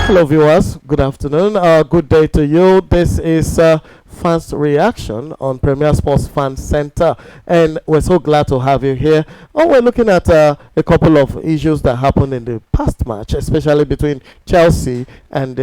Hello, viewers. Good afternoon. Good day to you. This is Fans Reaction on Premier Sports Fan Center, and we're so glad to have you here. Oh, we're looking at a couple of issues that happened in the past match, especially between Chelsea and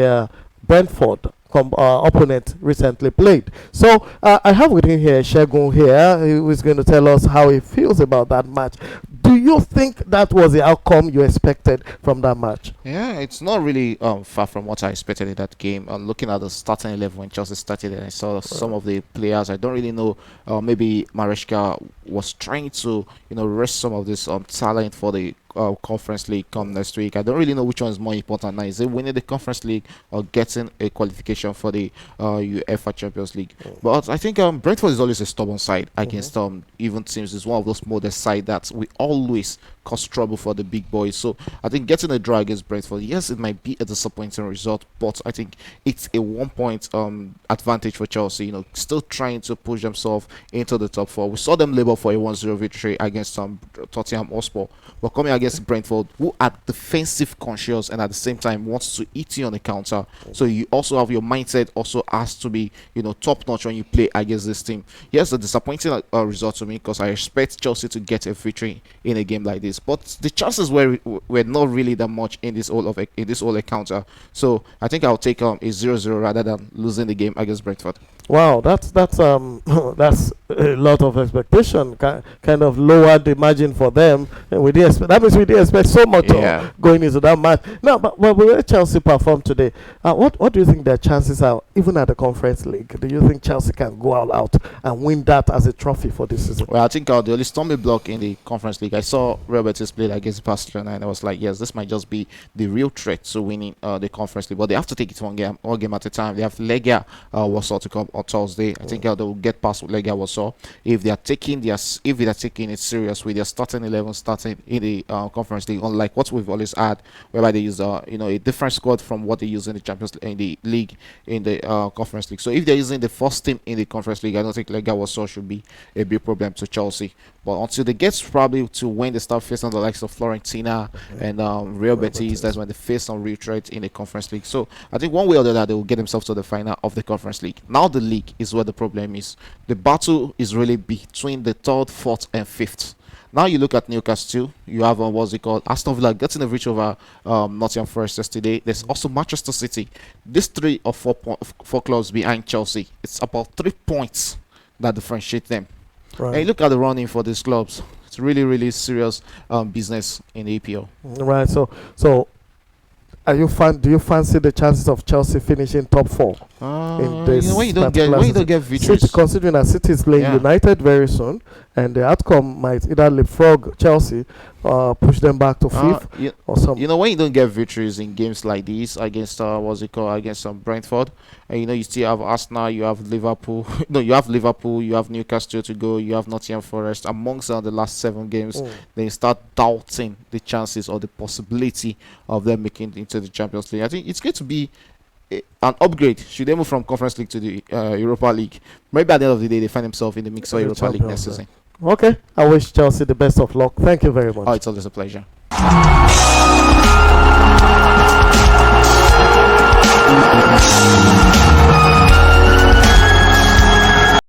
Brentford. Opponent recently played. So I have with him here Segun here, who is going to tell us how he feels about that match. Do you think that was the outcome you expected from that match? Yeah, it's not really far from what I expected in that game. Looking at the starting 11 when Chelsea started, and I saw some of the players. I don't really know. Maybe Maresca was trying to, rest some of this talent for the Conference League come next week. I don't really know which one is more important now. Is it winning the Conference League or getting a qualification for the UEFA Champions League? But I think Brentford is always a stubborn side against even teams. It's one of those modest side that we always cause trouble for the big boys. So I think getting a draw against Brentford, yes, it might be a disappointing result, but I think it's a 1 point advantage for Chelsea. Still trying to push themselves into the top four. We saw them labor for a 1-0 victory against Tottenham Hotspur, but coming against Brentford, who are defensive conscious and at the same time wants to eat you on the counter. So you also have your mindset also has to be top notch when you play against this team. Yes, a disappointing result to me because I expect Chelsea to get a victory in a game like this, but the chances were not really that much in this whole encounter. So I think I'll take a 0-0 rather than losing the game against Brentford. Wow, that's that's a lot of expectation. Kind of lowered the margin for them. And we didn't expect, that means we didn't expect so much going into that match. No, but the way Chelsea performed today, what do you think their chances are, even at the Conference League? Do you think Chelsea can go all out and win that as a trophy for this season? Well, I think the only stumbling block in the Conference League, I saw Real Betis play against Barcelona, and I was like, yes, this might just be the real threat to winning the Conference League. But they have to take it one game at a time. They have Legia Warsaw to come on Thursday. I think they will get past Legia Warsaw if they are taking it serious with their starting 11 starting in the Conference League, unlike what we've always had, whereby they use a different squad from what they use in the Champions in the league in the Conference League. So if they're using the first team in the Conference League, I don't think Legia Warsaw should be a big problem to Chelsea. But until they get probably to when they start facing the likes of Florentina and Real Betis, that's when they face some real threat in the Conference League. So I think one way or the other they will get themselves to the final of the Conference League. Now the league is where the problem is. The battle is really between the third, fourth, and fifth. Now you look at Newcastle, you have what's it called, Aston Villa getting a victory over Nottingham Forest yesterday. There's also Manchester City. These 3 or 4 clubs behind Chelsea. It's about 3 points that differentiate them. Right. And you look at the running for these clubs. It's really, really serious business in the EPL. Right. So do you fancy the chances of Chelsea finishing top 4 in this? When you don't get victories, City, considering that City is playing United very soon, and the outcome might either leapfrog Chelsea or push them back to 5th or something. When you don't get victories in games like these against against Brentford, and you still have Arsenal, you have Liverpool, you have Newcastle to go, you have Nottingham Forest amongst the last 7 games. Then you start doubting the chances or the possibility of them making it into the Champions League. I think it's going to be an upgrade should they move from Conference League to the Europa League. Maybe at the end of the day they find themselves in the mix for Europa League next season. Okay, I wish Chelsea the best of luck. Thank you very much. Oh, it's always a pleasure.